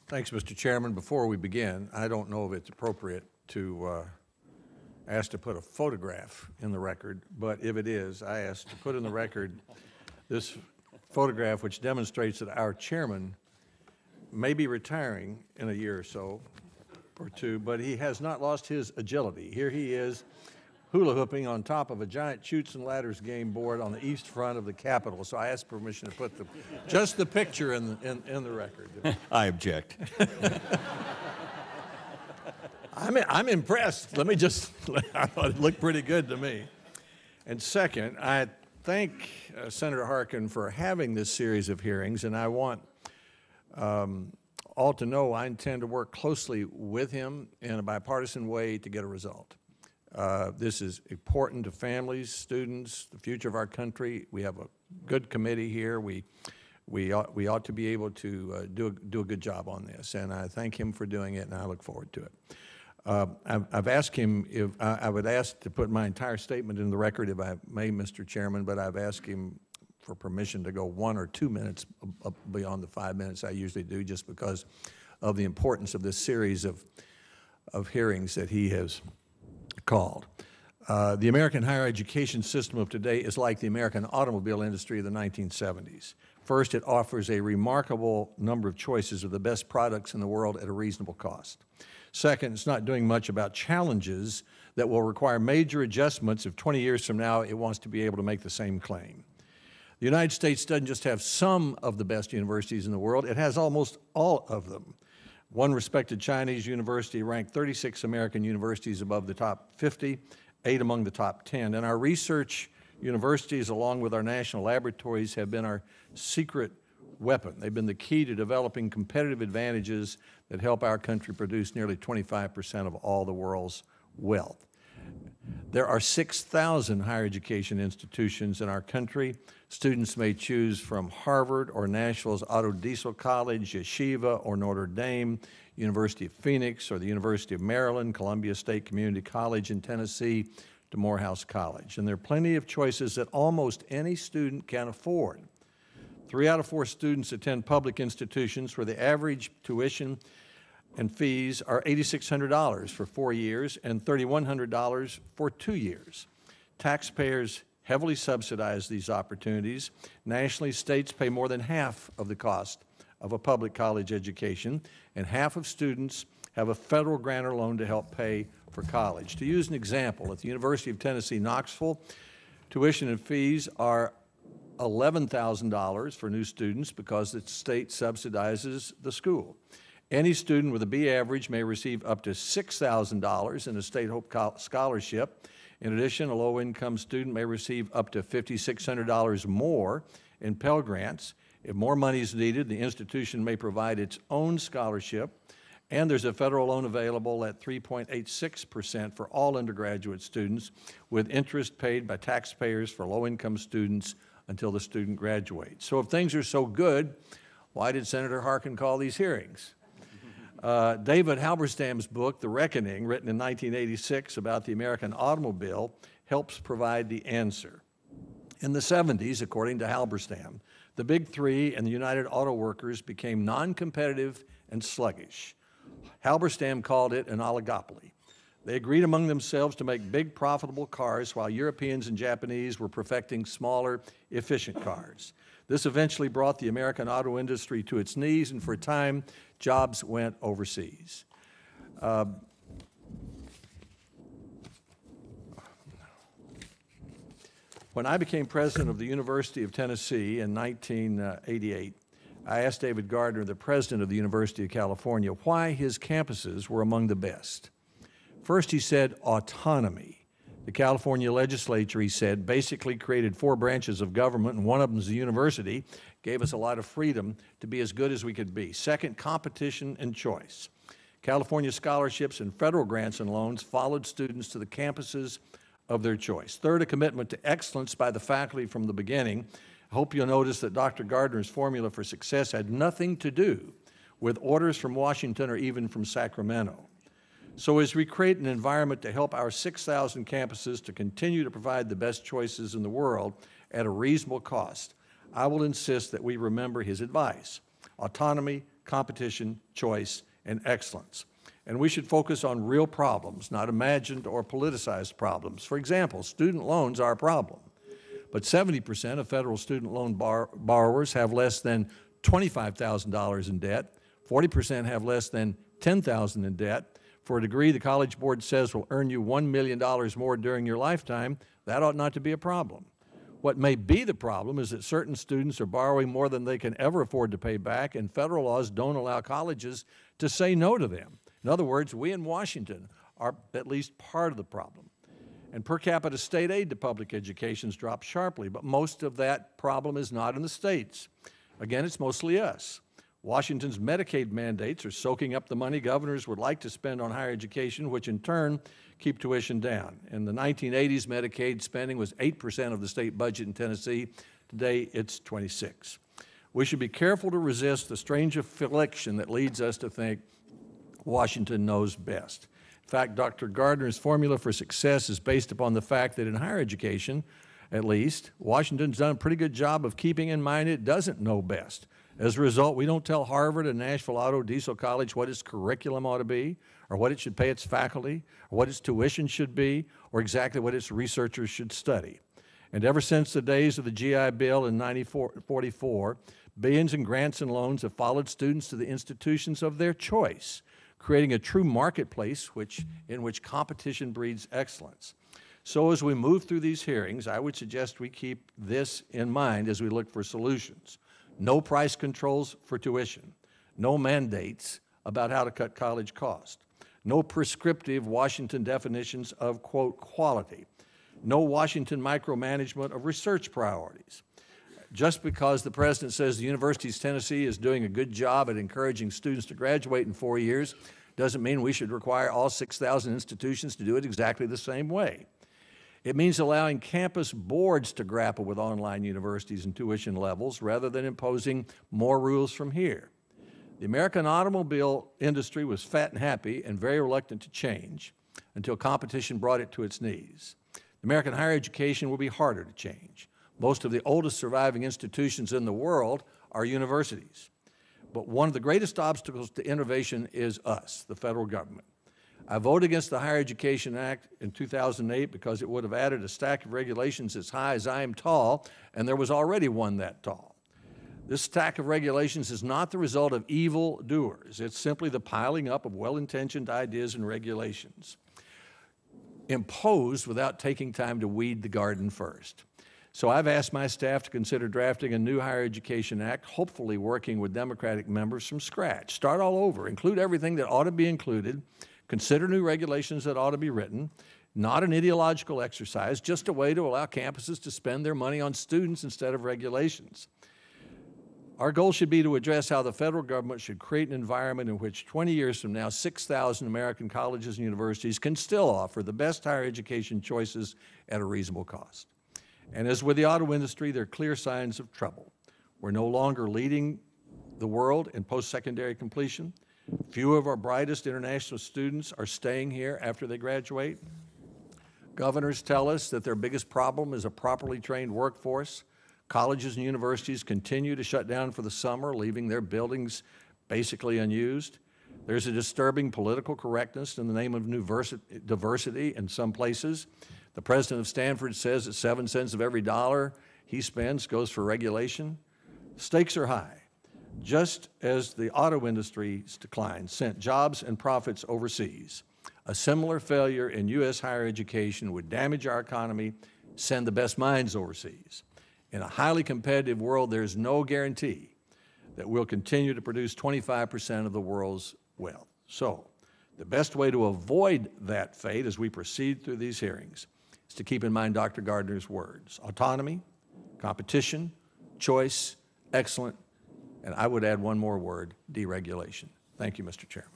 Thanks, Mr. Chairman. Before we begin, I don't know if it's appropriate to ask to put a photograph in the record, but if it is, I ask to put in the record this photograph which demonstrates that our chairman may be retiring in a year or so, or two, but he has not lost his agility. Here he is, hula hooping on top of a giant chutes and ladders game board on the east front of the Capitol. So I ask permission to put just the picture in the record. I object. I'm impressed. I thought it looked pretty good to me. And second, I thank Senator Harkin for having this series of hearings, and I want all to know I intend to work closely with him in a bipartisan way to get a result. This is important to families, students, the future of our country. We have a good committee here. We ought to be able to do a good job on this, and I thank him for doing it, and I look forward to it. I've asked him if I would ask to put my entire statement in the record if I may, Mr. Chairman, but I've asked him for permission to go 1 or 2 minutes beyond the 5 minutes I usually do, just because of the importance of this series of hearings that he has called. The American higher education system of today is like the American automobile industry of the 1970s. First, it offers a remarkable number of choices of the best products in the world at a reasonable cost. Second, it's not doing much about challenges that will require major adjustments if 20 years from now it wants to be able to make the same claim. The United States doesn't just have some of the best universities in the world, it has almost all of them. One respected Chinese university ranked 36 American universities above the top 50, 8 among the top 10. And our research universities, along with our national laboratories, have been our secret weapon. They've been the key to developing competitive advantages that help our country produce nearly 25% of all the world's wealth. There are 6,000 higher education institutions in our country. Students may choose from Harvard or Nashville's Auto Diesel College, Yeshiva or Notre Dame, University of Phoenix or the University of Maryland, Columbia State Community College in Tennessee, to Morehouse College. And there are plenty of choices that almost any student can afford. 3 out of 4 students attend public institutions where the average tuition and fees are $8,600 for 4 years and $3,100 for 2 years. Taxpayers heavily subsidize these opportunities. Nationally, states pay more than half of the cost of a public college education, and half of students have a federal grant or loan to help pay for college. To use an example, at the University of Tennessee, Knoxville, tuition and fees are $11,000 for new students because the state subsidizes the school. Any student with a B average may receive up to $6,000 in a State Hope scholarship. In addition, a low-income student may receive up to $5,600 more in Pell Grants. If more money is needed, the institution may provide its own scholarship, and there's a federal loan available at 3.86% for all undergraduate students, with interest paid by taxpayers for low-income students until the student graduates. So if things are so good, why did Senator Harkin call these hearings? David Halberstam's book, The Reckoning, written in 1986 about the American automobile, helps provide the answer. In the 70s, according to Halberstam, the Big Three and the United Auto Workers became non-competitive and sluggish. Halberstam called it an oligopoly. They agreed among themselves to make big, profitable cars while Europeans and Japanese were perfecting smaller, efficient cars. This eventually brought the American auto industry to its knees, and for a time, jobs went overseas. When I became president of the University of Tennessee in 1988, I asked David Gardner, the president of the University of California, why his campuses were among the best. First, he said autonomy. The California legislature, he said, basically created 4 branches of government, and one of them is the university, gave us a lot of freedom to be as good as we could be. Second, competition and choice. California scholarships and federal grants and loans followed students to the campuses of their choice. Third, a commitment to excellence by the faculty from the beginning. I hope you'll notice that Dr. Gardner's formula for success had nothing to do with orders from Washington or even from Sacramento. So as we create an environment to help our 6,000 campuses to continue to provide the best choices in the world at a reasonable cost, I will insist that we remember his advice: autonomy, competition, choice, and excellence. And we should focus on real problems, not imagined or politicized problems. For example, student loans are a problem, but 70% of federal student loan borrowers have less than $25,000 in debt. 40% have less than $10,000 in debt. For a degree the College Board says will earn you $1 million more during your lifetime, that ought not to be a problem. What may be the problem is that certain students are borrowing more than they can ever afford to pay back, and federal laws don't allow colleges to say no to them. In other words, we in Washington are at least part of the problem. And per capita state aid to public education has dropped sharply, but most of that problem is not in the states. Again, it's mostly us. Washington's Medicaid mandates are soaking up the money governors would like to spend on higher education, which in turn keep tuition down. In the 1980s, Medicaid spending was 8% of the state budget in Tennessee. Today, it's 26%. We should be careful to resist the strange affliction that leads us to think Washington knows best. In fact, Dr. Gardner's formula for success is based upon the fact that in higher education, at least, Washington's done a pretty good job of keeping in mind it doesn't know best. As a result, we don't tell Harvard and Nashville Auto Diesel College what its curriculum ought to be, or what it should pay its faculty, or what its tuition should be, or exactly what its researchers should study. And ever since the days of the GI Bill in 1944, billions in grants and loans have followed students to the institutions of their choice, creating a true marketplace in which competition breeds excellence. So as we move through these hearings, I would suggest we keep this in mind as we look for solutions. No price controls for tuition, no mandates about how to cut college costs, no prescriptive Washington definitions of, quote, quality, no Washington micromanagement of research priorities. Just because the President says the University of Tennessee is doing a good job at encouraging students to graduate in 4 years doesn't mean we should require all 6,000 institutions to do it exactly the same way. It means allowing campus boards to grapple with online universities and tuition levels rather than imposing more rules from here. The American automobile industry was fat and happy and very reluctant to change until competition brought it to its knees. American higher education will be harder to change. Most of the oldest surviving institutions in the world are universities. But one of the greatest obstacles to innovation is us, the federal government. I voted against the Higher Education Act in 2008 because it would have added a stack of regulations as high as I am tall, and there was already one that tall. This stack of regulations is not the result of evil doers. It's simply the piling up of well-intentioned ideas and regulations, imposed without taking time to weed the garden first. So I've asked my staff to consider drafting a new Higher Education Act, hopefully working with Democratic members from scratch. Start all over, include everything that ought to be included, consider new regulations that ought to be written, not an ideological exercise, just a way to allow campuses to spend their money on students instead of regulations. Our goal should be to address how the federal government should create an environment in which 20 years from now, 6,000 American colleges and universities can still offer the best higher education choices at a reasonable cost. And as with the auto industry, there are clear signs of trouble. We're no longer leading the world in post-secondary completion. Few of our brightest international students are staying here after they graduate. Governors tell us that their biggest problem is a properly trained workforce. Colleges and universities continue to shut down for the summer, leaving their buildings basically unused. There's a disturbing political correctness in the name of diversity in some places. The president of Stanford says that 7 cents of every dollar he spends goes for regulation. Stakes are high. Just as the auto industry's decline sent jobs and profits overseas, a similar failure in U.S. higher education would damage our economy, send the best minds overseas. In a highly competitive world, there's no guarantee that we'll continue to produce 25% of the world's wealth. So, the best way to avoid that fate as we proceed through these hearings is to keep in mind Dr. Gardner's words: autonomy, competition, choice, excellent, and I would add one more word: deregulation. Thank you, Mr. Chairman.